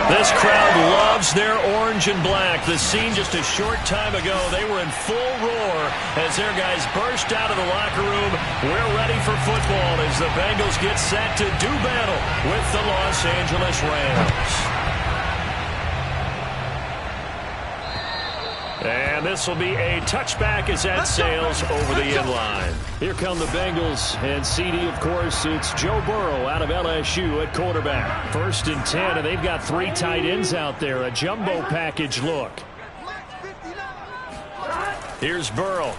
This crowd loves their orange and black. The scene just a short time ago, they were in full roar as their guys burst out of the locker room. We're ready for football as the Bengals get set to do battle with the Los Angeles Rams. And this will be a touchback as that sails over the end line. Here come the Bengals, and CD, of course, it's Joe Burrow out of LSU at quarterback. 1st and 10, and they've got 3 tight ends out there, a jumbo package look. Here's Burrow.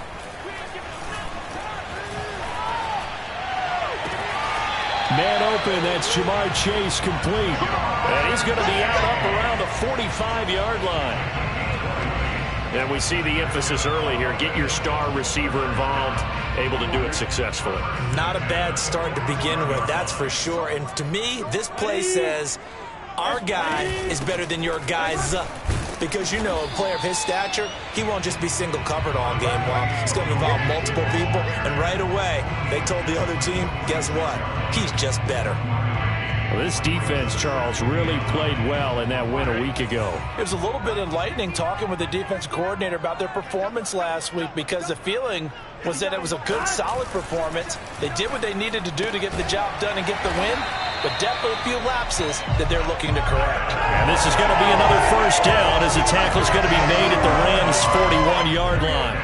Man open, that's Jamar Chase complete. And he's going to be out up around the 45-yard line. And we see the emphasis early here. Get your star receiver involved, able to do it successfully. Not a bad start to begin with, that's for sure. And to me, this play says our guy is better than your guy's. Because, you know, a player of his stature, he won't just be single covered all game long. He's going to involve multiple people. And right away, they told the other team, guess what? He's just better. Well, this defense, Charles, really played well in that win a week ago. It was a little bit enlightening talking with the defense coordinator about their performance last week because the feeling was that it was a good, solid performance. They did what they needed to do to get the job done and get the win, but definitely a few lapses that they're looking to correct. And this is going to be another 1st down as the tackle is going to be made at the Rams' 41-yard line.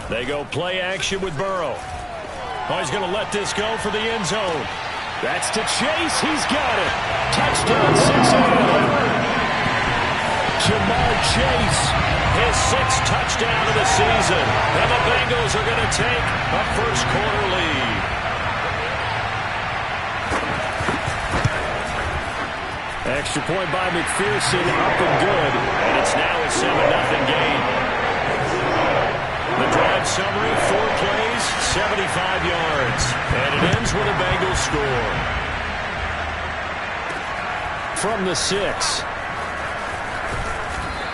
They go play action with Burrow. Oh, he's going to let this go for the end zone. That's to Chase. He's got it. Touchdown, Cincinnati. Jamar Chase, his 6th touchdown of the season. And the Bengals are going to take a first-quarter lead. Extra point by McPherson, up and good. And it's now a 7-0 game. The drive summary, 4 plays, 75 yards. And it ends with a Bengals score. From the 6.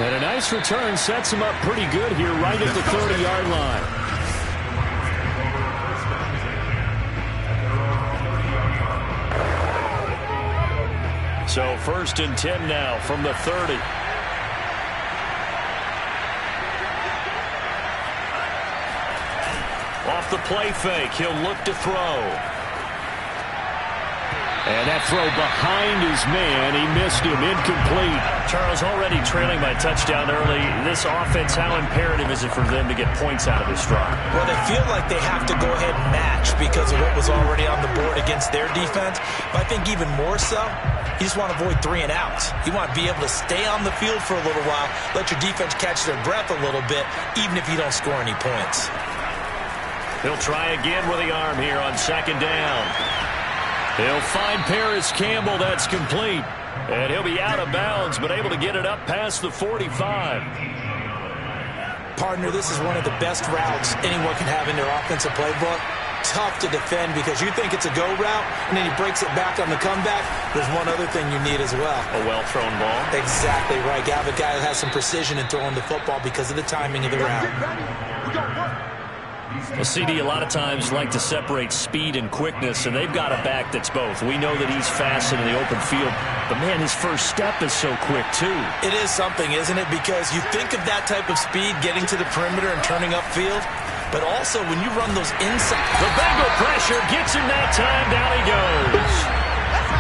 And a nice return sets him up pretty good here right at the 30-yard line. So 1st and 10 now from the 30. Off the play fake, he'll look to throw. And that throw behind his man, he missed him, incomplete. Charles, already trailing by touchdown early. This offense, how imperative is it for them to get points out of this drive? Well, they feel like they have to go ahead and match because of what was already on the board against their defense. But I think even more so, you just want to avoid 3 and outs. You want to be able to stay on the field for a little while, let your defense catch their breath a little bit, even if you don't score any points. He'll try again with the arm here on 2nd down. He'll find Paris Campbell. That's complete. And he'll be out of bounds, but able to get it up past the 45. Partner, this is one of the best routes anyone can have in their offensive playbook. Tough to defend because you think it's a go route, and then he breaks it back on the comeback. There's one other thing you need as well. A well-thrown ball. Exactly right. You have a guy who has some precision in throwing the football because of the timing of the route. Well, CD, a lot of times like to separate speed and quickness, and they've got a back that's both. We know that he's fast in the open field, but, man, his first step is so quick, too. It is something, isn't it? Because you think of that type of speed getting to the perimeter and turning upfield, but also when you run those inside. The Bengal pressure gets him that time. Down he goes.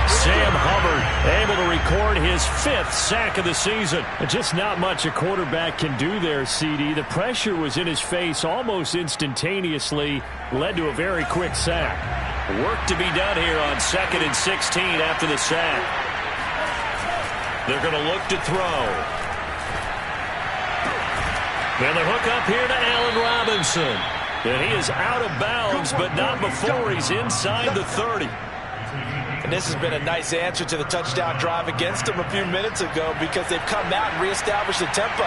Sam Hubbard able to record his 5th sack of the season. Just not much a quarterback can do there, CD. The pressure was in his face almost instantaneously, led to a very quick sack. Work to be done here on 2nd and 16 after the sack. They're going to look to throw. And the hook up here to Allen Robinson. And he is out of bounds, but not before he's inside the 30. And this has been a nice answer to the touchdown drive against them a few minutes ago because they've come out and reestablished the tempo.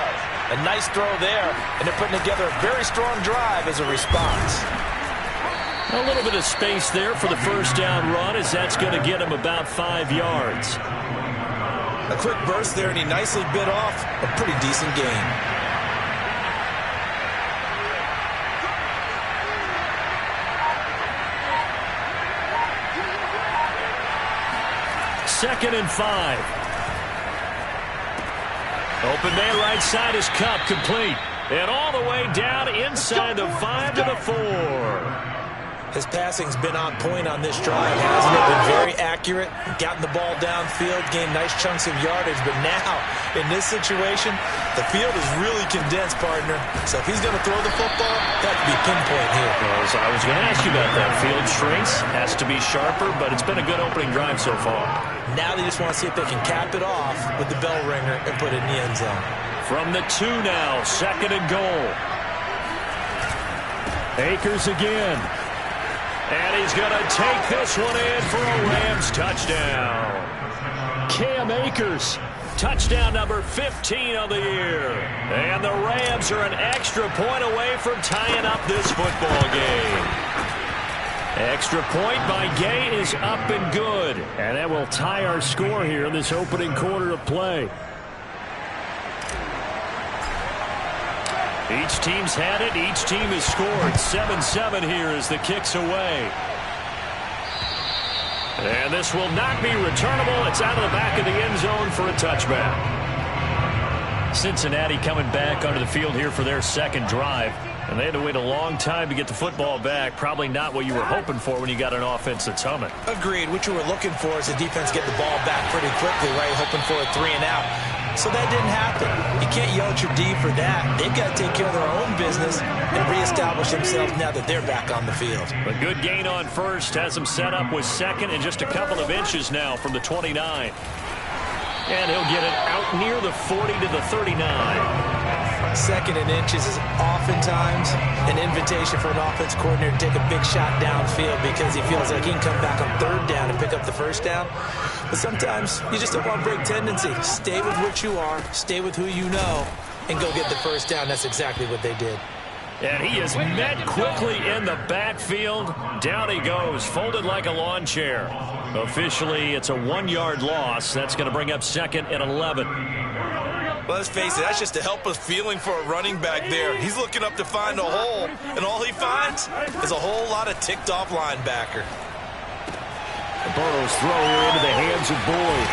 A nice throw there, and they're putting together a very strong drive as a response. A little bit of space there for the 1st down run as that's going to get him about 5 yards. A quick burst there, and he nicely bit off a pretty decent gain. 2nd and 5. Open man right side is Cup, complete. And all the way down inside the 5 to the 4. His passing's been on point on this drive, hasn't it? Been very accurate, gotten the ball downfield, gained nice chunks of yardage. But now, in this situation, the field is really condensed, partner. So if he's going to throw the football, that could be pinpoint here. Well, I was going to ask you about that. Field shrinks, has to be sharper, but it's been a good opening drive so far. Now they just want to see if they can cap it off with the bell ringer and put it in the end zone. From the 2 now, 2nd and goal. Akers again. And he's going to take this one in for a Rams touchdown. Cam Akers, touchdown number 15 of the year. And the Rams are an extra point away from tying up this football game. Extra point by Gay is up and good. And that will tie our score here in this opening quarter of play. Each team's had it. Each team has scored. 7-7 here as the kick's away. And this will not be returnable. It's out of the back of the end zone for a touchback. Cincinnati coming back onto the field here for their second drive. And they had to wait a long time to get the football back. Probably not what you were hoping for when you got an offense that's humming. Agreed. What you were looking for is the defense get the ball back pretty quickly, right? Hoping for a 3 and out. So that didn't happen. You can't yell at your D for that. They've got to take care of their own business and reestablish themselves now that they're back on the field. A good gain on first has them set up with 2nd and just a couple of inches now from the 29. And he'll get it out near the 40 to the 39. 2nd and inches is oftentimes an invitation for an offense coordinator to take a big shot downfield because he feels like he can come back on 3rd down and pick up the 1st down. But sometimes you just don't want to break tendency. Stay with what you are, stay with who you know, and go get the 1st down. That's exactly what they did. And he is met quickly in the backfield. Down he goes, folded like a lawn chair. Officially, it's a 1-yard loss. That's going to bring up 2nd and 11. Well, let's face it, that's just a helpless feeling for a running back there. He's looking up to find a hole, and all he finds is a whole lot of ticked-off linebacker. Burrow's throw here into the hands of Boyd.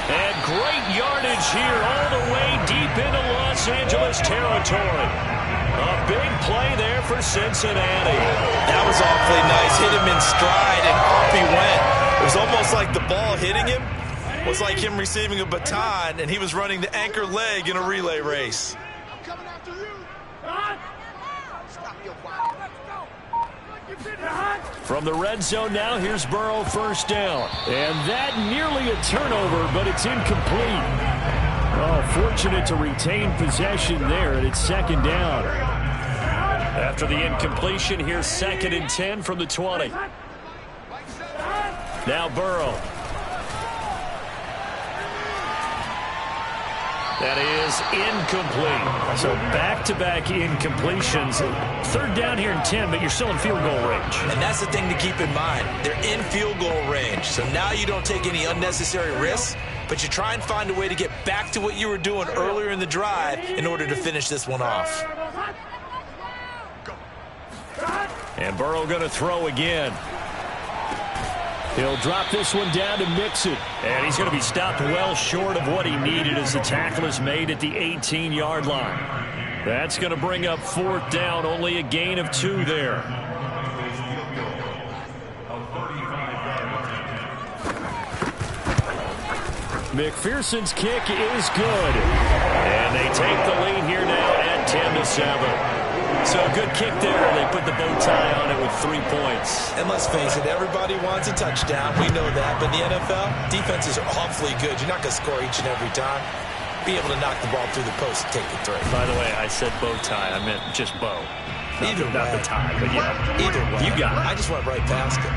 And great yardage here all the way deep into Los Angeles territory. A big play there for Cincinnati. That was awfully nice. Hit him in stride, and off he went. It was almost like the ball hitting him was like him receiving a baton, and he was running the anchor leg in a relay race. Coming after you. Stop your From the red zone now, here's Burrow, 1st down. And that nearly a turnover, but it's incomplete. Oh, fortunate to retain possession there, and it's 2nd down. After the incompletion, here's 2nd and 10 from the 20. Now Burrow. That is incomplete. So back-to-back incompletions. 3rd down here and 10, but you're still in field goal range. And that's the thing to keep in mind. They're in field goal range. So now you don't take any unnecessary risks, but you try and find a way to get back to what you were doing earlier in the drive in order to finish this one off. And Burrow going to throw again. He'll drop this one down to Mixon. And he's going to be stopped well short of what he needed as the tackle is made at the 18-yard line. That's going to bring up 4th down, only a gain of 2 there. McPherson's kick is good. And they take the lead here now at 10-7. So a good kick there. They put the bow tie on it with 3 points. And let's face it, everybody wants a touchdown. We know that. But in the NFL, defenses are awfully good. You're not going to score each and every time. Be able to knock the ball through the post and take the throw. By the way, I said bow tie. I meant just bow. Either way. Not the tie, but yeah. Either way. You got it. I just went right past it.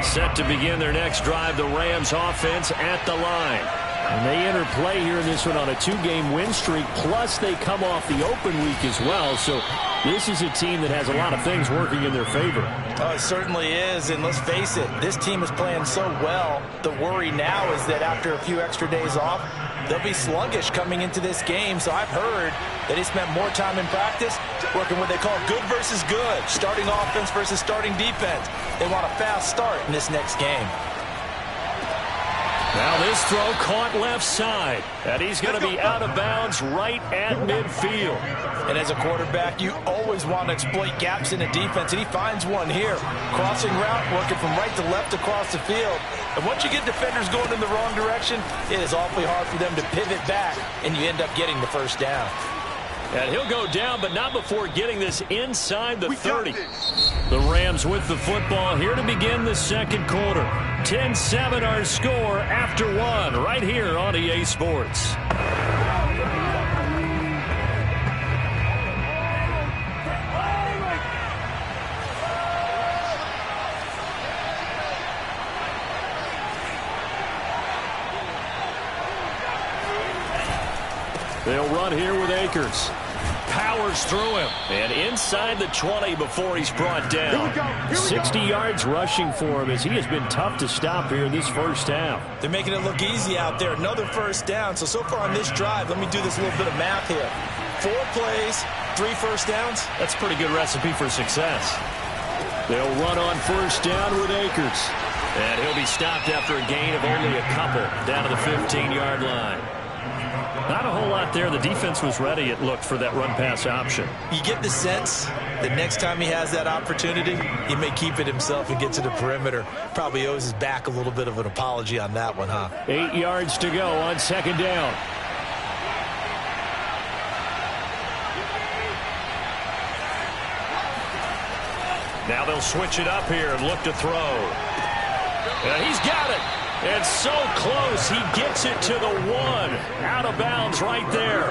Set to begin their next drive, the Rams offense at the line. And they enter play here in this one on a 2-game win streak, plus they come off the open week as well. So this is a team that has a lot of things working in their favor. Oh, it certainly is, and let's face it, this team is playing so well. The worry now is that after a few extra days off, they'll be sluggish coming into this game. So I've heard that he spent more time in practice working what they call good versus good, starting offense versus starting defense. They want a fast start in this next game. Now this throw caught left side, and he's going to be out of bounds right at midfield. And as a quarterback, you always want to exploit gaps in the defense, and he finds one here. Crossing route, working from right to left across the field. And once you get defenders going in the wrong direction, it is awfully hard for them to pivot back, and you end up getting the first down. And he'll go down, but not before getting this inside the 30. The Rams with the football here to begin the second quarter. 10-7 our score after one right here on EA Sports. They'll run here with Akers. Powers through him. And inside the 20 before he's brought down. 60 yards rushing for him as he has been tough to stop here this first half. They're making it look easy out there. Another first down. So far on this drive, let me do this little bit of math here. 4 plays, 3 first downs. That's a pretty good recipe for success. They'll run on first down with Akers. And he'll be stopped after a gain of only a couple down to the 15-yard line. Not a whole lot there. The defense was ready, it looked, for that run-pass option. You get the sense that next time he has that opportunity, he may keep it himself and get to the perimeter. Probably owes his back a little bit of an apology on that one, huh? 8 yards to go on second down. Now they'll switch it up here and look to throw. And he's got it. And so close, he gets it to the 1. Out of bounds right there.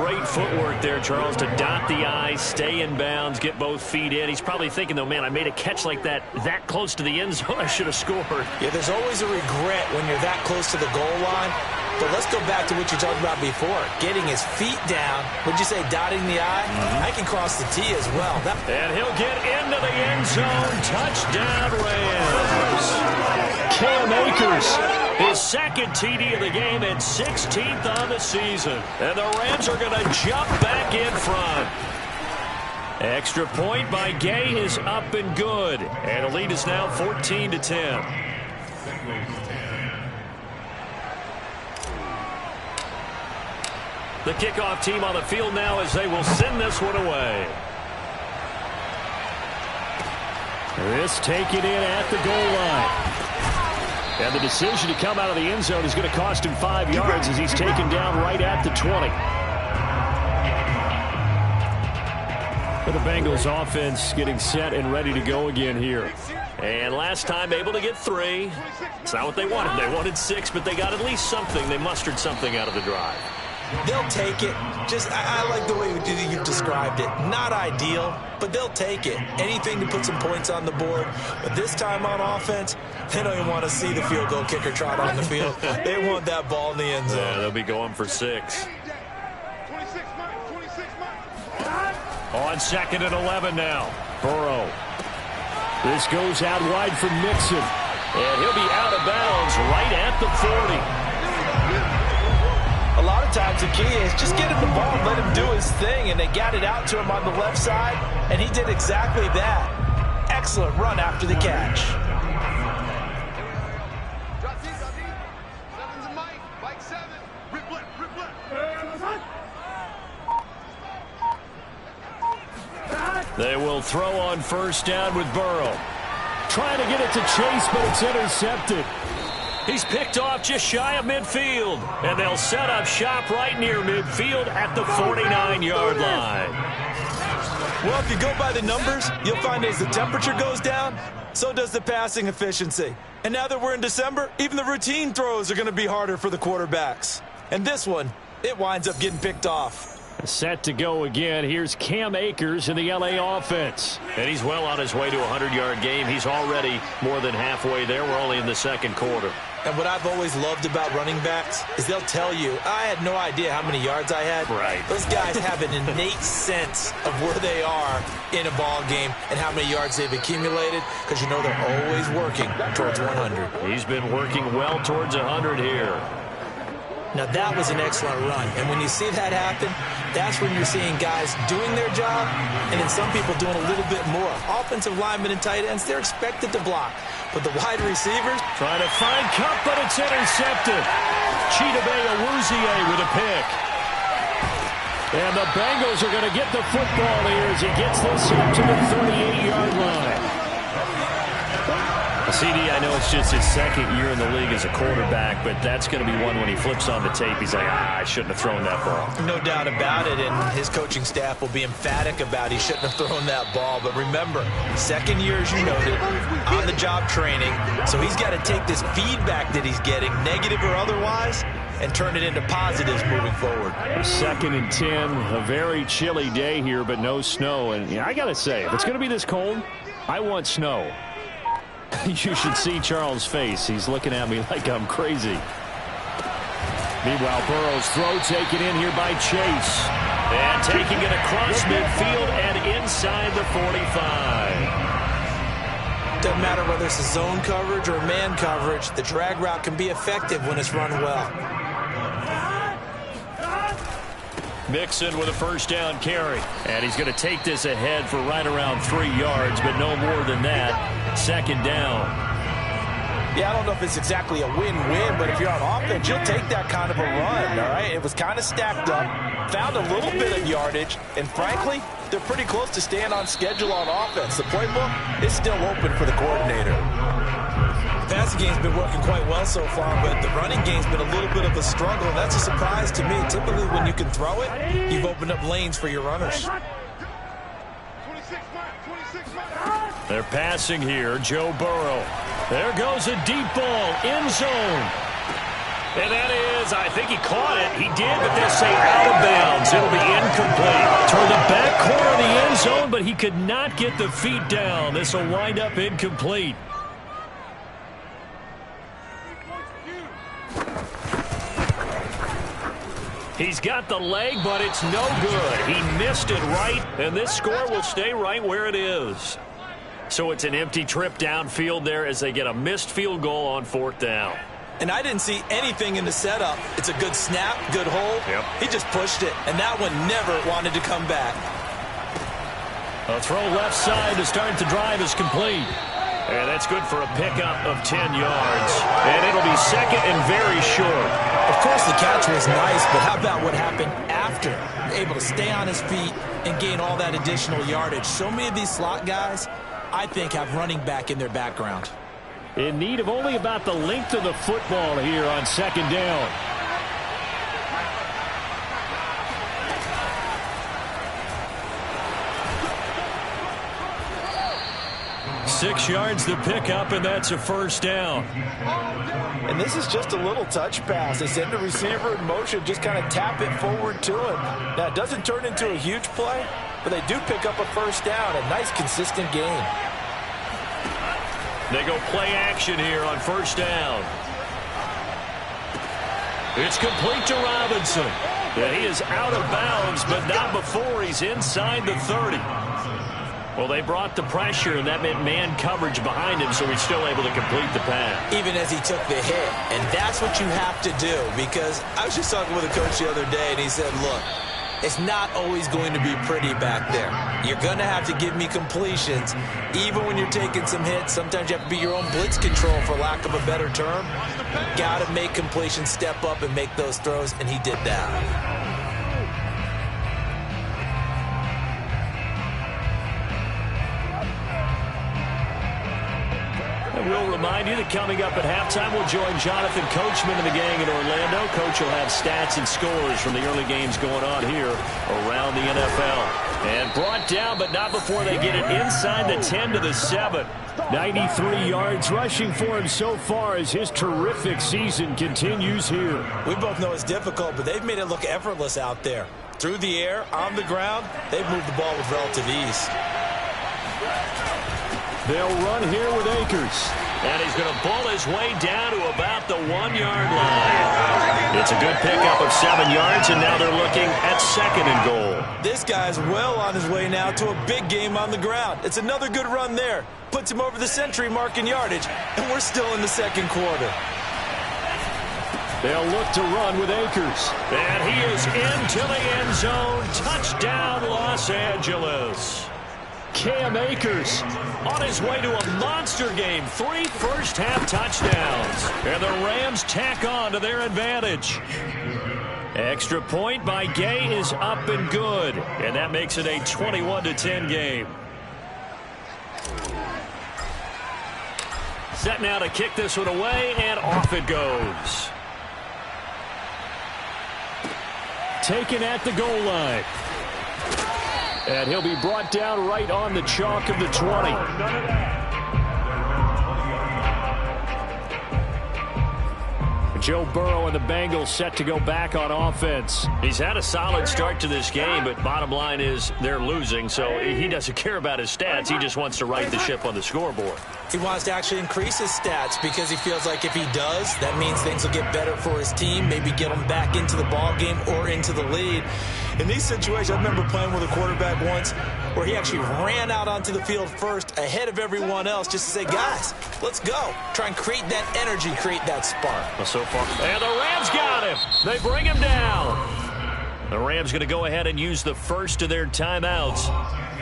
Great footwork there, Charles, to dot the I, stay in bounds, get both feet in. He's probably thinking, though, man, I made a catch like that close to the end zone. I should have scored. Yeah, there's always a regret when you're that close to the goal line. But let's go back to what you talked about before. Getting his feet down. Would you say dotting the I? I can cross the T as well. And he'll get into the end zone. Touchdown, Rams. Cam Akers, his second TD of the game and 16th on the season. And the Rams are going to jump back in front. Extra point by Gay is up and good. And the lead is now 14-10. The kickoff team on the field now as they will send this one away. This taken in at the goal line. And the decision to come out of the end zone is going to cost him 5 yards as he's taken down right at the 20. For the Bengals offense getting set and ready to go again here. And last time able to get 3. It's not what they wanted. They wanted 6, but they got at least something. They mustered something out of the drive. They'll take it. I like the way you've described it. Not ideal, but they'll take it. Anything to put some points on the board. But this time on offense, they don't even want to see the field goal kicker trot on the field. They want that ball in the end zone. Yeah, they'll be going for 6. On 2nd and 11 now. Burrow. This goes out wide for Mixon. And he'll be out of bounds right at the 40. A lot of times the key is just get him the ball and let him do his thing, and they got it out to him on the left side, and he did exactly that. Excellent run after the catch. They will throw on first down with Burrow. Trying to get it to Chase, but it's intercepted. He's picked off just shy of midfield. And they'll set up shop right near midfield at the 49-yard line. Well, if you go by the numbers, you'll find as the temperature goes down, so does the passing efficiency. And now that we're in December, even the routine throws are going to be harder for the quarterbacks. And this one, it winds up getting picked off. Set to go again. Here's Cam Akers in the LA offense. And he's well on his way to a 100-yard game. He's already more than halfway there. We're only in the second quarter. And what I've always loved about running backs is they'll tell you, I had no idea how many yards I had. Right. Those guys have an innate sense of where they are in a ball game and how many yards they've accumulated, because you know they're always working towards 100. He's been working well towards 100 here. Now, that was an excellent run. And when you see that happen, that's when you're seeing guys doing their job and then some people doing a little bit more. Offensive linemen and tight ends, they're expected to block. But the wide receivers... Trying to find Cup, but it's intercepted. Chidobe Awuzie with a pick. And the Bengals are going to get the football here as he gets this up to the 38-yard line. CD, I know it's just his second year in the league as a quarterback, but that's going to be one when he flips on the tape. He's like, I shouldn't have thrown that ball. No doubt about it, and his coaching staff will be emphatic about he shouldn't have thrown that ball. But remember, second year, as you noted, on-the-job training, so he's got to take this feedback that he's getting, negative or otherwise, and turn it into positives moving forward. 2nd and 10, a very chilly day here, but no snow. And I got to say, if it's going to be this cold, I want snow. You should see Charles' face. He's looking at me like I'm crazy. Meanwhile, Burrow's throw taken in here by Chase. And taking it across midfield and inside the 45. Doesn't matter whether it's a zone coverage or man coverage, the drag route can be effective when it's run well. Mixon with a first down carry. And he's going to take this ahead for right around 3 yards, but no more than that. 2nd down. Yeah, I don't know if it's exactly a win-win, but if you're on offense, you'll take that kind of a run, all right? It was kind of stacked up, found a little bit of yardage, and frankly, they're pretty close to staying on schedule on offense. The playbook is still open for the coordinator. The passing game's been working quite well so far, but the running game's been a little bit of a struggle, and that's a surprise to me. Typically, when you can throw it, you've opened up lanes for your runners. They're passing here. Joe Burrow. There goes a deep ball. End zone. And that is, I think he caught it. He did, but they'll say out of bounds. It'll be incomplete. Toward the back corner of the end zone, but he could not get the feet down. This will wind up incomplete. He's got the leg, but it's no good. He missed it right, and this score will stay right where it is. So it's an empty trip downfield there as they get a missed field goal on 4th down. And I didn't see anything in the setup. It's a good snap, good hold. Yep. He just pushed it, and that one never wanted to come back. A throw left side to start the drive is complete. And that's good for a pickup of 10 yards. And it'll be 2nd and very short. Of course, the catch was nice, but how about what happened after? Able to stay on his feet and gain all that additional yardage. So many of these slot guys, I think, have running back in their background. In need of only about the length of the football here on 2nd down. Six yards to pick up, and that's a first down. And this is just a little touch pass. They send the receiver in motion, just kind of tap it forward to him. Now, it doesn't turn into a huge play, but they do pick up a first down. A nice, consistent gain. They go play action here on 1st down. It's complete to Robinson. Yeah, he is out of bounds, but not before he's inside the 30. Well, they brought the pressure, and that meant man coverage behind him, so he's still able to complete the pass. Even as he took the hit, and that's what you have to do, because I was just talking with a coach the other day, and he said, look, it's not always going to be pretty back there. You're going to have to give me completions, even when you're taking some hits. Sometimes you have to be your own blitz control, for lack of a better term. Got to make completions, step up, and make those throws, and he did that. We'll remind you that coming up at halftime, we'll join Jonathan Coachman and the gang in Orlando. Coach will have stats and scores from the early games going on here around the NFL. And brought down, but not before they get it inside the 10 to the 7. 93 yards rushing for him so far as his terrific season continues here. We both know it's difficult, but they've made it look effortless out there. Through the air, on the ground, they've moved the ball with relative ease. They'll run here with Akers. And he's going to bull his way down to about the 1-yard line. It's a good pickup of 7 yards, and now they're looking at 2nd and goal. This guy's well on his way now to a big game on the ground. It's another good run there. Puts him over the century mark in yardage, and we're still in the 2nd quarter. They'll look to run with Akers. And he is into the end zone. Touchdown, Los Angeles. Cam Akers on his way to a monster game. 3 first-half touchdowns. And the Rams tack on to their advantage. Extra point by Gay is up and good. And that makes it a 21-10 game. Set now to kick this one away, and off it goes. Taken at the goal line. And he'll be brought down right on the chalk of the 20. Joe Burrow and the Bengals set to go back on offense. He's had a solid start to this game, but bottom line is they're losing, so he doesn't care about his stats. He just wants to right the ship on the scoreboard. He wants to actually increase his stats because he feels like if he does, that means things will get better for his team, maybe get him back into the ball game or into the lead. In these situations, I remember playing with a quarterback once where he actually ran out onto the field first ahead of everyone else just to say, guys, let's go. Try and create that energy, create that spark. Well, so far, and the Rams got him. They bring him down. The Rams going to go ahead and use the first of their timeouts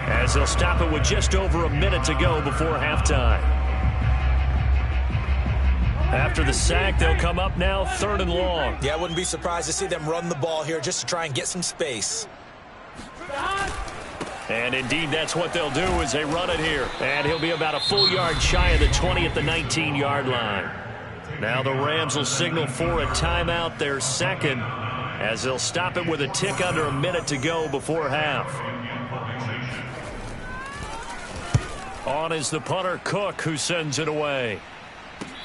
as they'll stop it with just over a minute to go before halftime. After the sack, they'll come up now 3rd and long. Yeah, I wouldn't be surprised to see them run the ball here just to try and get some space. And indeed, that's what they'll do as they run it here. And he'll be about a full yard shy of the 20 at the 19-yard line. Now the Rams will signal for a timeout, their second, as they'll stop it with a tick under a minute to go before half. On is the punter, Cook, who sends it away.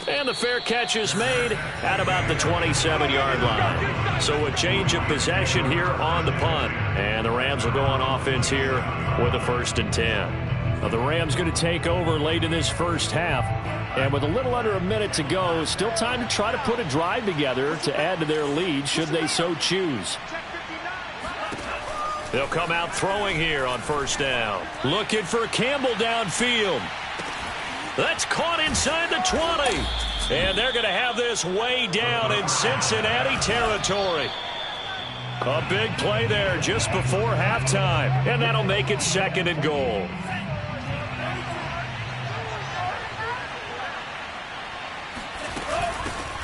And the fair catch is made at about the 27-yard line. So a change of possession here on the punt. And the Rams will go on offense here with a 1st and 10. Now the Rams going to take over late in this first half. And with a little under a minute to go, still time to try to put a drive together to add to their lead should they so choose. They'll come out throwing here on 1st down. Looking for Campbell downfield. That's caught inside the 20. And they're going to have this way down in Cincinnati territory. A big play there just before halftime. And that'll make it 2nd and goal.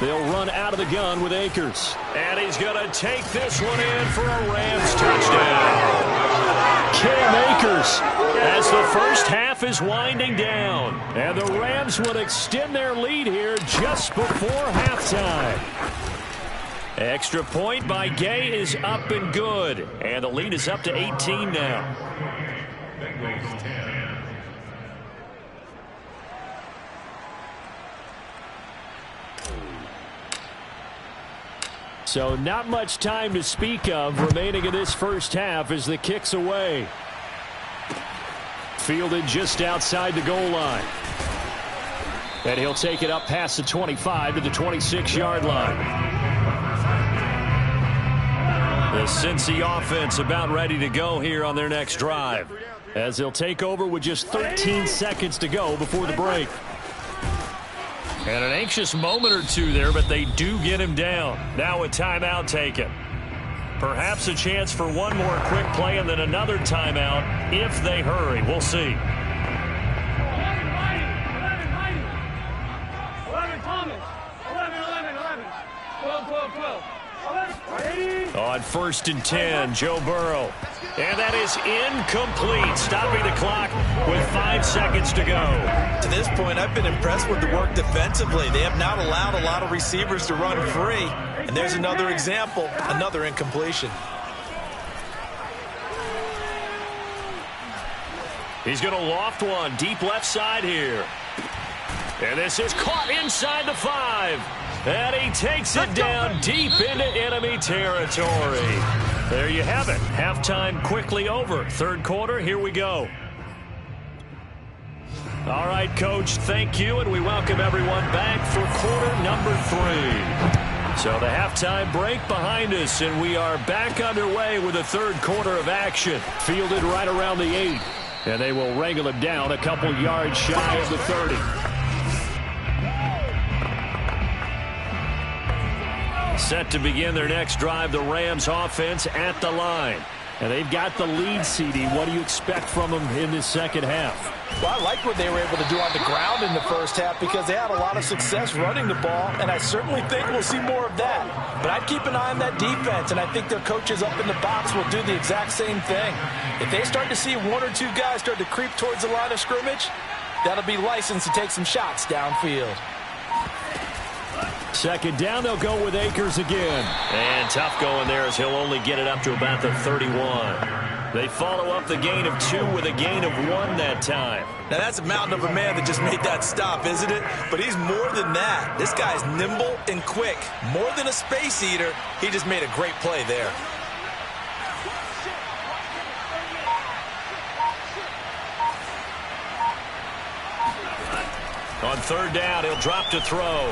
They'll run out of the gun with Akers. And he's going to take this one in for a Rams touchdown. Cam Akers as the first half is winding down. And the Rams would extend their lead here just before halftime. Extra point by Gay is up and good. And the lead is up to 18 now. Bengals 10. So not much time to speak of remaining in this first half as the kick's away. Fielded just outside the goal line. And he'll take it up past the 25 to the 26-yard line. The Cincy offense about ready to go here on their next drive, as they'll take over with just 13 seconds to go before the break. And an anxious moment or two there, but they do get him down. Now a timeout taken. Perhaps a chance for one more quick play and then another timeout if they hurry. We'll see. 12. On 1st and 10, Joe Burrow. And that is incomplete, stopping the clock with 5 seconds to go. To this point, I've been impressed with the work defensively. They have not allowed a lot of receivers to run free. And there's another example, another incompletion. He's going to loft one deep left side here. And this is caught inside the 5. And he takes it down deep into enemy territory. There you have it. Halftime quickly over. 3rd quarter, here we go. All right, Coach, thank you, and we welcome everyone back for quarter number 3. So the halftime break behind us, and we are back underway with the 3rd quarter of action. Fielded right around the 8, and they will wrangle him down a couple yards shy of the 30. Set to begin their next drive, the Rams offense at the line. And they've got the lead, CD. What do you expect from them in this second half? Well, I like what they were able to do on the ground in the first half because they had a lot of success running the ball, and I certainly think we'll see more of that. But I'd keep an eye on that defense, and I think their coaches up in the box will do the exact same thing. If they start to see one or two guys start to creep towards the line of scrimmage, that'll be licensed to take some shots downfield. Second down, they'll go with Akers again. And tough going there as he'll only get it up to about the 31. They follow up the gain of 2 with a gain of 1 that time. Now that's a mountain of a man that just made that stop, isn't it? But he's more than that. This guy's nimble and quick. More than a space eater, he just made a great play there. On third down, he'll drop to throw.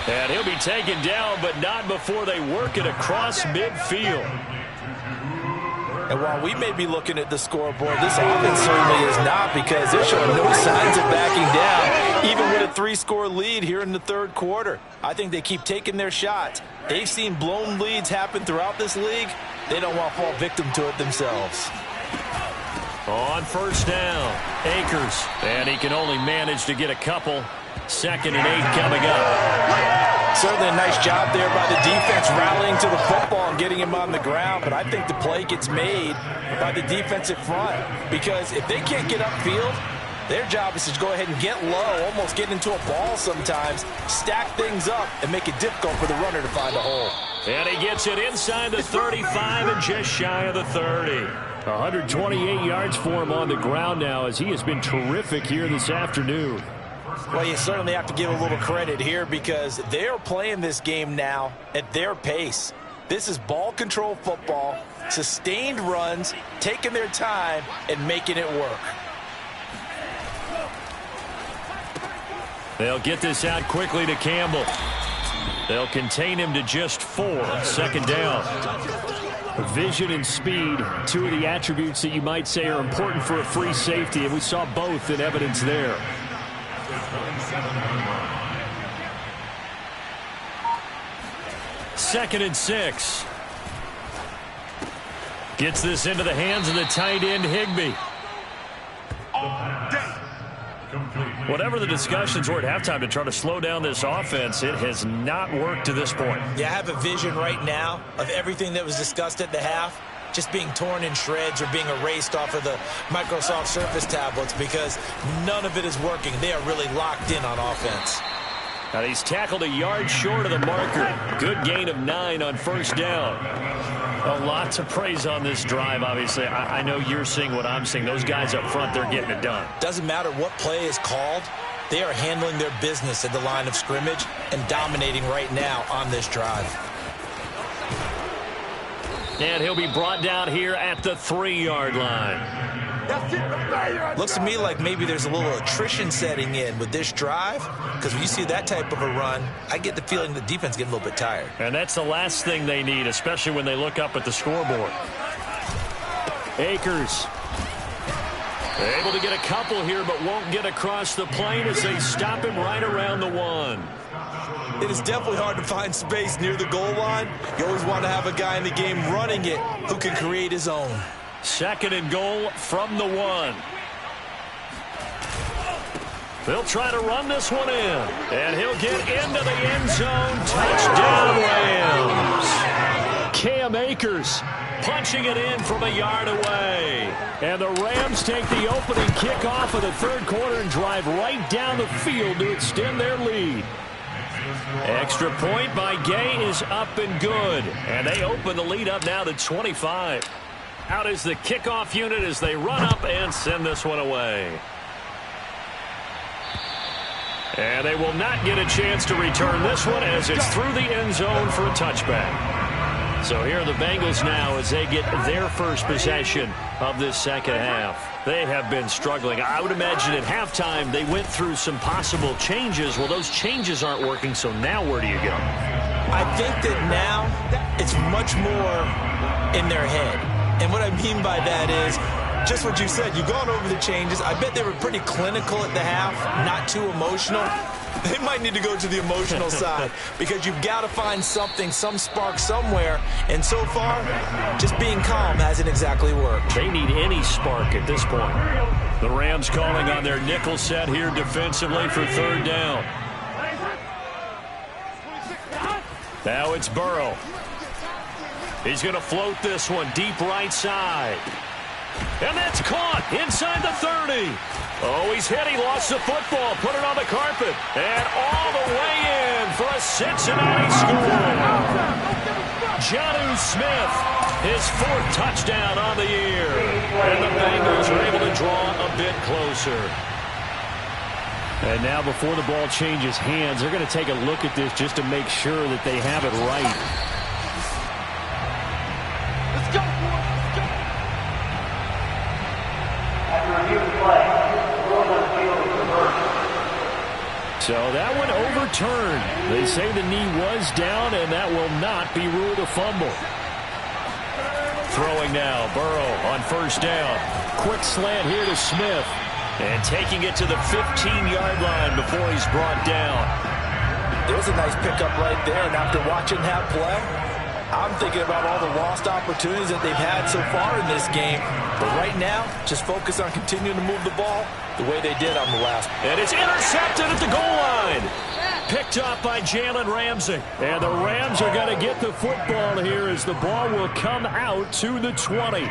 And he'll be taken down, but not before they work it across midfield. And while we may be looking at the scoreboard, this offense certainly is not, because they're showing no signs of backing down, even with a 3-score lead here in the third quarter. I think they keep taking their shots. They've seen blown leads happen throughout this league. They don't want to fall victim to it themselves. On first down, Akers. And he can only manage to get a couple. 2nd and 8 coming up. Certainly a nice job there by the defense rallying to the football and getting him on the ground, but I think the play gets made by the defensive front, because if they can't get upfield, their job is to go ahead and get low, almost get into a ball sometimes, stack things up, and make it difficult for the runner to find a hole. And he gets it inside the 35 and just shy of the 30. 128 yards for him on the ground now, as he has been terrific here this afternoon. Well, you certainly have to give a little credit here, because they're playing this game now at their pace. This is ball control football, sustained runs, taking their time, and making it work. They'll get this out quickly to Campbell. They'll contain him to just 4. 2nd down. Vision and speed, 2 of the attributes that you might say are important for a free safety, and we saw both in evidence there. 2nd and 6. Gets this into the hands of the tight end, Higbee. Whatever the discussions were at halftime to try to slow down this offense, it has not worked to this point. Yeah, I have a vision right now of everything that was discussed at the half just being torn in shreds or being erased off of the Microsoft Surface tablets, because none of it is working. They are really locked in on offense. Now he's tackled a yard short of the marker. Good gain of 9 on first down. A lot to praise on this drive, obviously. I know you're seeing what I'm seeing. Those guys up front, they're getting it done. Doesn't matter what play is called. They are handling their business at the line of scrimmage and dominating right now on this drive. And he'll be brought down here at the 3-yard line. Looks to me like maybe there's a little attrition setting in with this drive, because when you see that type of a run, I get the feeling the defense getting a little bit tired. And that's the last thing they need, especially when they look up at the scoreboard. Akers able to get a couple here, but won't get across the plane as they stop him right around the 1. It is definitely hard to find space near the goal line. You always want to have a guy in the game running it who can create his own. 2nd and goal from the 1. They'll try to run this one in, and he'll get into the end zone. Touchdown, Rams. Cam Akers punching it in from a yard away. And the Rams take the opening kickoff of the third quarter and drive right down the field to extend their lead. Extra point by Gay is up and good. And they open the lead up now to 25. Out is the kickoff unit as they run up and send this one away. And they will not get a chance to return this one as it's through the end zone for a touchback. So here are the Bengals now as they get their first possession of this second half. They have been struggling. I would imagine at halftime they went through some possible changes. Well, those changes aren't working, so now where do you go? I think that now it's much more in their head. And what I mean by that is just what you said. You've gone over the changes. I bet they were pretty clinical at the half, not too emotional. They might need to go to the emotional side because you've got to find something, some spark somewhere. And so far, just being calm hasn't exactly worked. They need any spark at this point. The Rams calling on their nickel set here defensively for third down. Now it's Burrow. He's going to float this one deep right side. And that's caught inside the 30. Oh, he's hit. He lost the football. Put it on the carpet. And all the way in for a Cincinnati score. Jonnu Smith, his 4th touchdown on the year. And the Bengals are able to draw a bit closer. And now before the ball changes hands, they're going to take a look at this just to make sure that they have it right. Let's go. So that one overturned. They say the knee was down, and that will not be ruled a fumble. Throwing now, Burrow on first down. Quick slant here to Smith. And taking it to the 15-yard line before he's brought down. There's a nice pickup right there, and after watching that play, I'm thinking about all the lost opportunities that they've had so far in this game. But right now, just focus on continuing to move the ball the way they did on the last. And it's intercepted at the goal line. Picked up by Jalen Ramsey. And the Rams are going to get the football here as the ball will come out to the 20.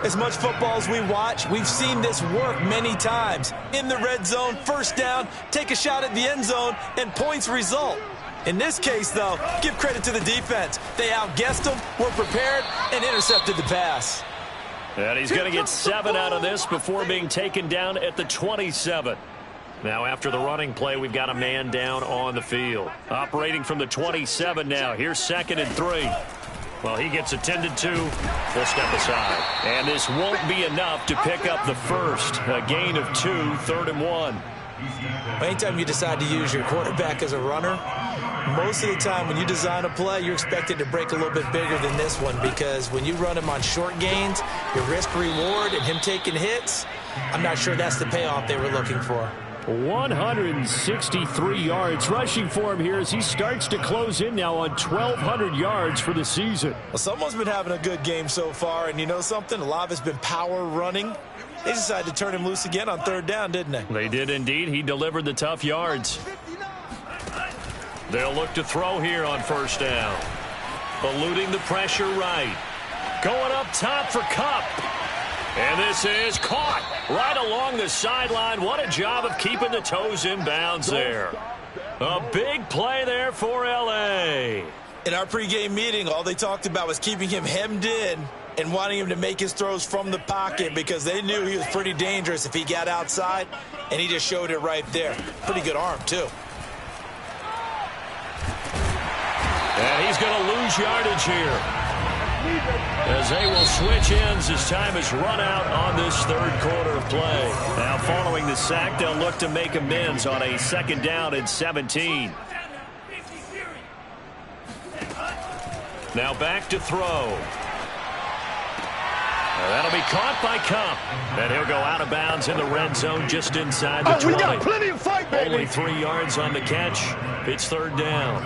As much football as we watch, we've seen this work many times. In the red zone, first down, take a shot at the end zone, and points result. In this case, though, give credit to the defense. They outguessed them, were prepared, and intercepted the pass. And he's going to get 7 out of this before being taken down at the 27. Now, after the running play, we've got a man down on the field. Operating from the 27 now. Here's 2nd and 3. Well, he gets attended to. They'll step aside. And this won't be enough to pick up the first. A gain of 2, 3rd and 1. Anytime you decide to use your quarterback as a runner, most of the time when you design a play, you're expected to break a little bit bigger than this one because when you run him on short gains, your risk-reward and him taking hits, I'm not sure that's the payoff they were looking for. 163 yards rushing for him here as he starts to close in now on 1,200 yards for the season. Well, someone's been having a good game so far, and you know something? A lot of it's been power running. They decided to turn him loose again on 3rd down, didn't they? They did indeed. He delivered the tough yards. They'll look to throw here on first down. Eluding the pressure right. Going up top for Kupp. And this is caught right along the sideline. What a job of keeping the toes in bounds there. A big play there for L.A. In our pregame meeting, all they talked about was keeping him hemmed in and wanting him to make his throws from the pocket because they knew he was pretty dangerous if he got outside, and he just showed it right there. Pretty good arm, too. And he's going to lose yardage here, as they will switch ends as time is run out on this 3rd quarter of play. Now following the sack, they'll look to make amends on a 2nd down and 17. Now back to throw. That'll be caught by Kupp. And he'll go out of bounds in the red zone just inside the 20. We got plenty of fight, baby. Only 3 yards on the catch. It's 3rd down.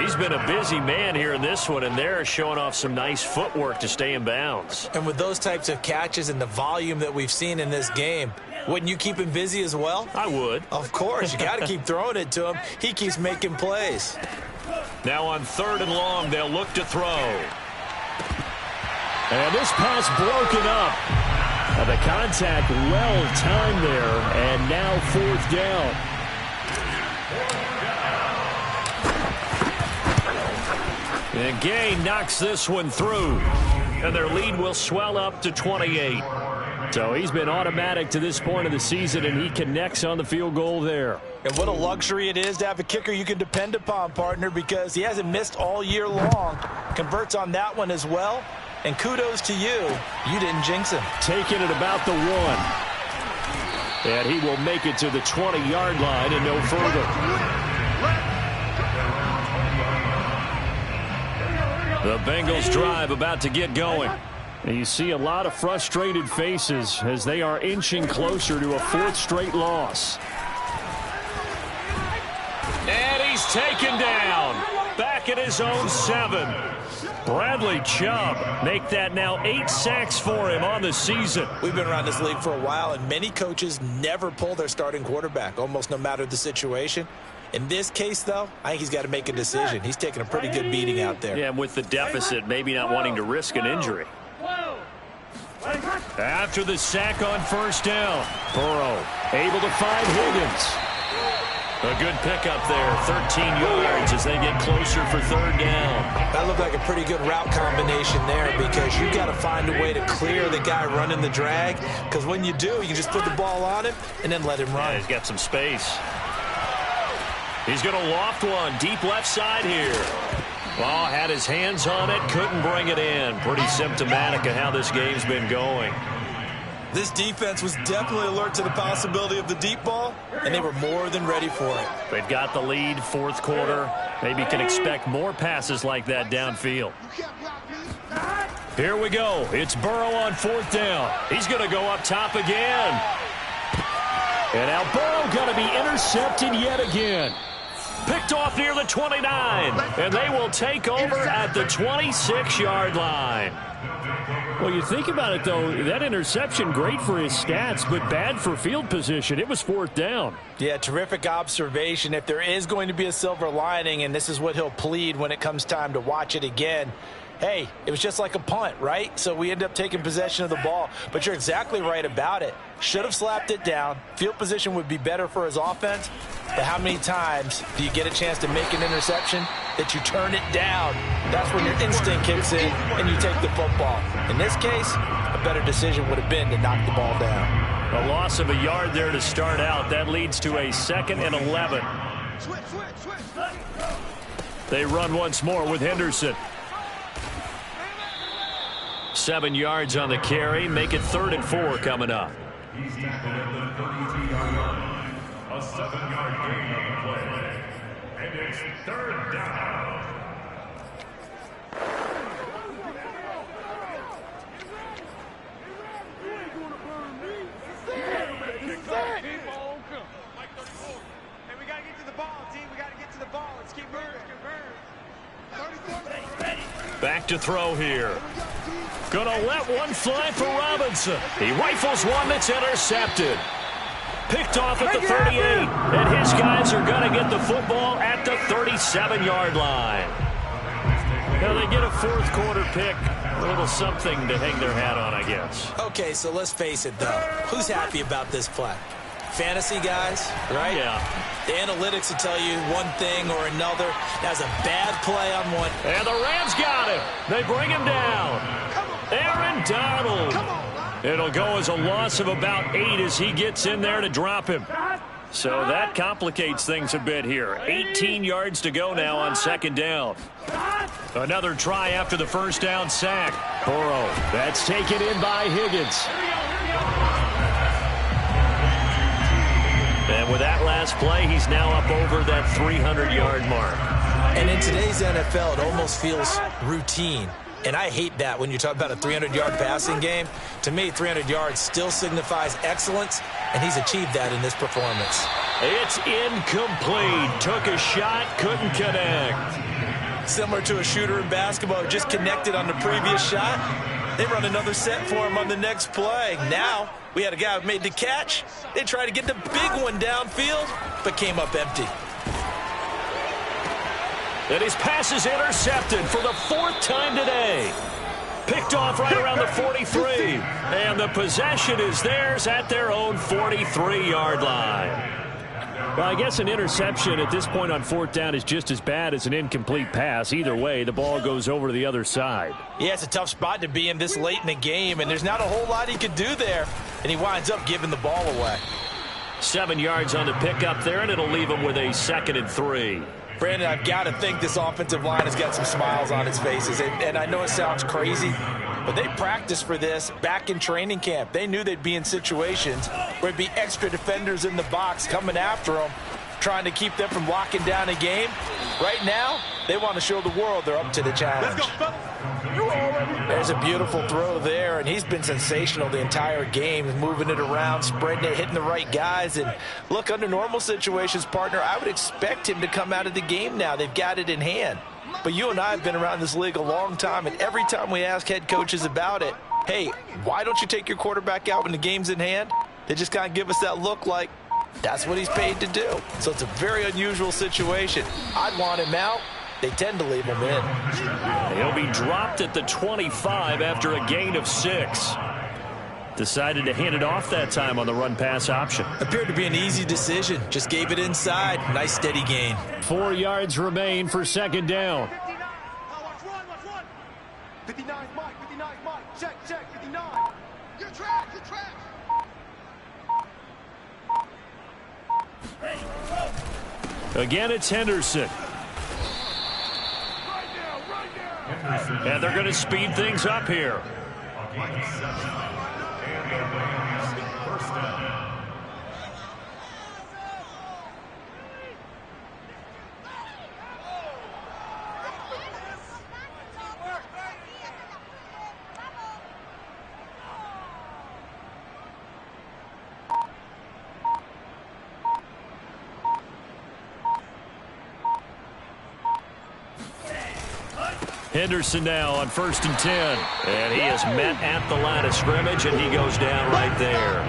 He's been a busy man here in this one, and they're showing off some nice footwork to stay in bounds. And with those types of catches and the volume that we've seen in this game, wouldn't you keep him busy as well? I would. Of course. You got to keep throwing it to him. He keeps making plays. Now on 3rd and long, they'll look to throw. And this pass broken up. The contact well timed there, and now 4th down. And Gay knocks this one through, and their lead will swell up to 28. So he's been automatic to this point of the season, and he connects on the field goal there. And what a luxury it is to have a kicker you can depend upon, partner, because he hasn't missed all year long. Converts on that one as well. And kudos to you. You didn't jinx him. Taking it about the 1. And he will make it to the 20-yard line and no further. The Bengals drive about to get going. And you see a lot of frustrated faces as they are inching closer to a 4th straight loss. taken down. Back at his own 7. Bradley Chubb make that now 8 sacks for him on the season. We've been around this league for a while, and many coaches never pull their starting quarterback, almost no matter the situation. In this case, though, I think he's got to make a decision. He's taking a pretty good beating out there. Yeah, and with the deficit, maybe not wanting to risk an injury. After the sack on first down, Burrow able to find Higgins. A good pickup there, 13 yards as they get closer for third down. That looked like a pretty good route combination there because you got to find a way to clear the guy running the drag, because when you do, you can just put the ball on him and then let him run. Yeah, he's got some space. He's going to loft one deep left side here. Ball had his hands on it, couldn't bring it in. Pretty symptomatic of how this game's been going. This defense was definitely alert to the possibility of the deep ball, and they were more than ready for it. They've got the lead, fourth quarter. Maybe can expect more passes like that downfield. Here we go. It's Burrow on fourth down. He's going to go up top again. And now Burrow going to be intercepted yet again. Picked off near the 29, and they will take over at the 26-yard line. Well, you think about it, though, that interception, great for his stats, but bad for field position. It was fourth down. Yeah, terrific observation. If there is going to be a silver lining, and this is what he'll plead when it comes time to watch it again, hey, it was just like a punt, right? So we end up taking possession of the ball. But you're exactly right about it. Should have slapped it down. Field position would be better for his offense. But how many times do you get a chance to make an interception that you turn it down? That's when your instinct kicks in and you take the football. In this case, a better decision would have been to knock the ball down. A loss of a yard there to start out. That leads to a 2nd and 11. They run once more with Henderson. 7 yards on the carry. Make it 3rd and 4 coming up. He's tackled at the 32-yard line. A 7-yard gain on the play. And it's 3rd down. And we got to get to the ball, team. We got to get to the ball. Let's keep moving. Back to throw here. Gonna let one fly for Robinson. He rifles one that's intercepted. Picked off at the 38. And his guys are gonna get the football at the 37-yard line. Now they get a fourth quarter pick. A little something to hang their hat on, I guess. Okay, so let's face it, though. Who's happy about this play? Fantasy guys, right? Yeah. The analytics will tell you one thing or another. That's a bad play on one. And the Rams got him. They bring him down. Aaron Donald. It'll go as a loss of about 8 as he gets in there to drop him. So that complicates things a bit here. 18 yards to go now on 2nd down. Another try after the first down sack. Burrow. That's taken in by Higgins. And with that last play, he's now up over that 300-yard mark. And in today's NFL, it almost feels routine. And I hate that when you talk about a 300-yard passing game. To me, 300 yards still signifies excellence, and he's achieved that in this performance. It's incomplete. Took a shot, couldn't connect. Similar to a shooter in basketball who just connected on the previous shot. They run another set for him on the next play. Now, we had a guy who made the catch. They tried to get the big one downfield, but came up empty. And his pass is intercepted for the 4th time today. Picked off right around the 43. And the possession is theirs at their own 43-yard line. Well, I guess an interception at this point on 4th down is just as bad as an incomplete pass. Either way, the ball goes over to the other side. Yeah, it's a tough spot to be in this late in the game, and there's not a whole lot he could do there. And he winds up giving the ball away. 7 yards on the pickup there, and it'll leave him with a 2nd and 3. Brandon, I've got to think this offensive line has got some smiles on its faces. And I know it sounds crazy, but they practiced for this back in training camp. They knew they'd be in situations where it'd be extra defenders in the box coming after them, trying to keep them from locking down a game. Right now, they want to show the world they're up to the challenge. Let's go, fellas. You already There's a beautiful throw there, and he's been sensational the entire game, moving it around, spreading it, hitting the right guys. And look, under normal situations, partner, I would expect him to come out of the game now. They've got it in hand. But you and I have been around this league a long time, and every time we ask head coaches about it, hey, why don't you take your quarterback out when the game's in hand? They just kind of give us that look like that's what he's paid to do. So it's a very unusual situation. I'd want him out. They tend to leave him in. He'll be dropped at the 25 after a gain of 6. Decided to hand it off that time on the run-pass option. Appeared to be an easy decision. Just gave it inside. Nice steady gain. 4 yards remain for second down. 59. Watch run. 59, Mike. 59, Mike. Check. 59. Your track. Again, it's Henderson. And they're going to speed things up here. First down. Henderson now on 1st and 10. And he is met at the line of scrimmage, and he goes down right there.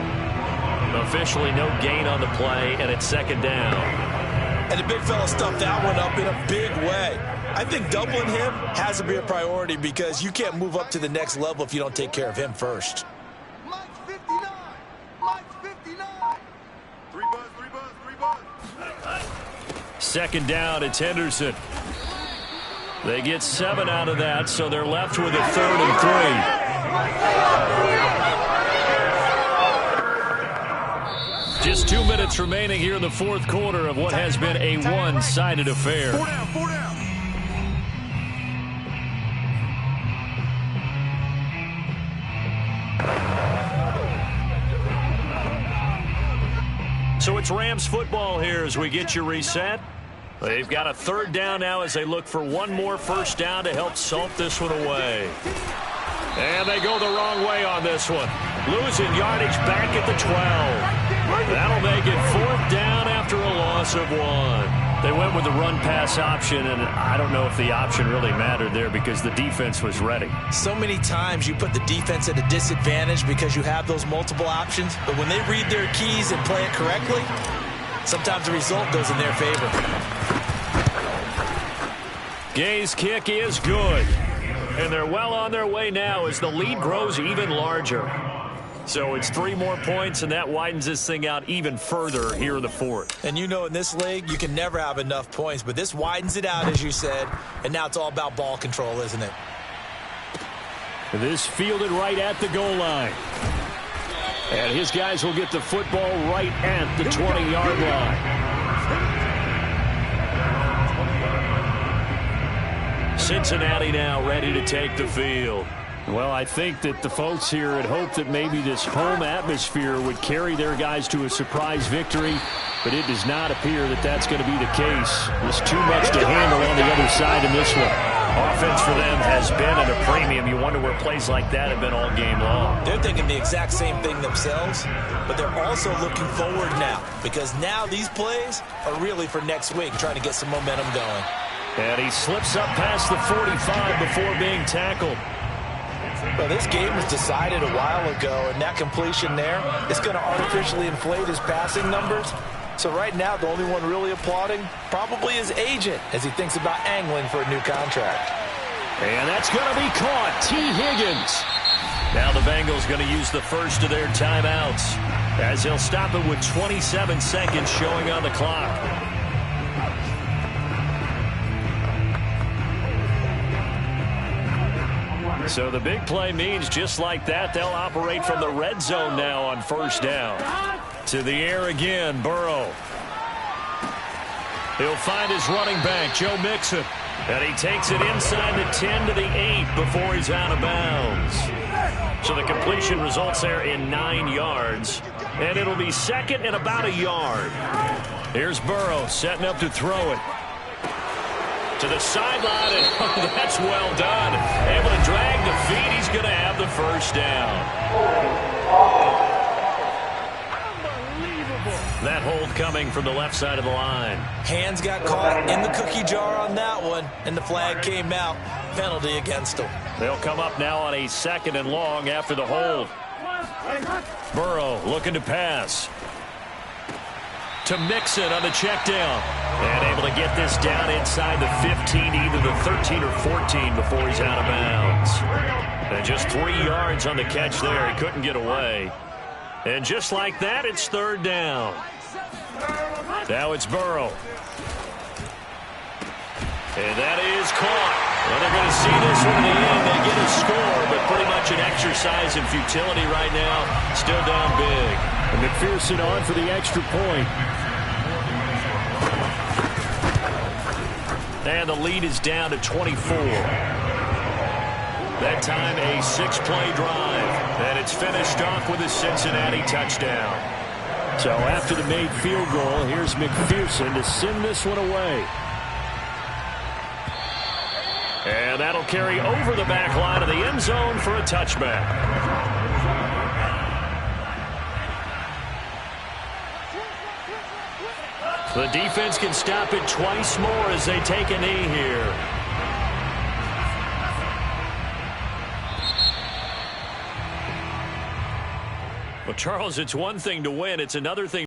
Officially no gain on the play, and it's second down. And the big fella stuffed that one up in a big way. I think doubling him has to be a priority because you can't move up to the next level if you don't take care of him first. Mike's 59. Mike's 59. Three buzz. Second down, it's Henderson. They get 7 out of that, so they're left with a 3rd and 3. Just 2 minutes remaining here in the fourth quarter of what has been a one-sided affair. 4 down. So it's Rams football here as we get you reset. They've got a 3rd down now as they look for one more first down to help salt this one away. And they go the wrong way on this one. Losing yardage back at the 12. That'll make it 4th down after a loss of 1. They went with the run-pass option, and I don't know if the option really mattered there because the defense was ready. So many times you put the defense at a disadvantage because you have those multiple options, but when they read their keys and play it correctly, sometimes the result goes in their favor. Gay's kick is good. And they're well on their way now as the lead grows even larger. So it's 3 more points, and that widens this thing out even further here in the fourth. And you know in this league, you can never have enough points, but this widens it out, as you said, and now it's all about ball control, isn't it? This fielded right at the goal line. And his guys will get the football right at the 20-yard line. Cincinnati now ready to take the field. Well, I think that the folks here had hoped that maybe this home atmosphere would carry their guys to a surprise victory, but it does not appear that that's going to be the case. There's too much to handle on the other side in this one. Offense for them has been at a premium. You wonder where plays like that have been all game long. They're thinking the exact same thing themselves, but they're also looking forward now because now these plays are really for next week, trying to get some momentum going. And he slips up past the 45 before being tackled. Well, this game was decided a while ago, and that completion there is going to artificially inflate his passing numbers. So right now, the only one really applauding probably his agent as he thinks about angling for a new contract. And that's going to be caught. T. Higgins. Now the Bengals going to use the first of their timeouts as he'll stop it with 27 seconds showing on the clock. So the big play means just like that, they'll operate from the red zone now on first down. To the air again, Burrow. He'll find his running back, Joe Mixon. And he takes it inside the 10 to the 8 before he's out of bounds. So the completion results there in 9 yards. And it'll be second and about a yard. Here's Burrow setting up to throw it. To the sideline, and that's well done. Able to drag to feet. He's going to have the first down. That hold coming from the left side of the line. Hands got caught in the cookie jar on that one, and the flag came out. Penalty against him. They'll come up now on a 2nd and long after the hold. Burrow looking to pass. To Mixon on the check down. And able to get this down inside the 15, either the 13 or 14 before he's out of bounds. And just 3 yards on the catch there. He couldn't get away. And just like that, it's 3rd down. Now it's Burrow. And that is caught. Well, they're going to see this one in the end. They get a score, but pretty much an exercise in futility right now. Still down big. And McPherson on for the extra point. And the lead is down to 24. That time a 6-play drive. And it's finished off with a Cincinnati touchdown. So after the made field goal, here's McPherson to send this one away. And that'll carry over the back line of the end zone for a touchback. The defense can stop it twice more as they take a knee here. Well, Charles, it's one thing to win. It's another thing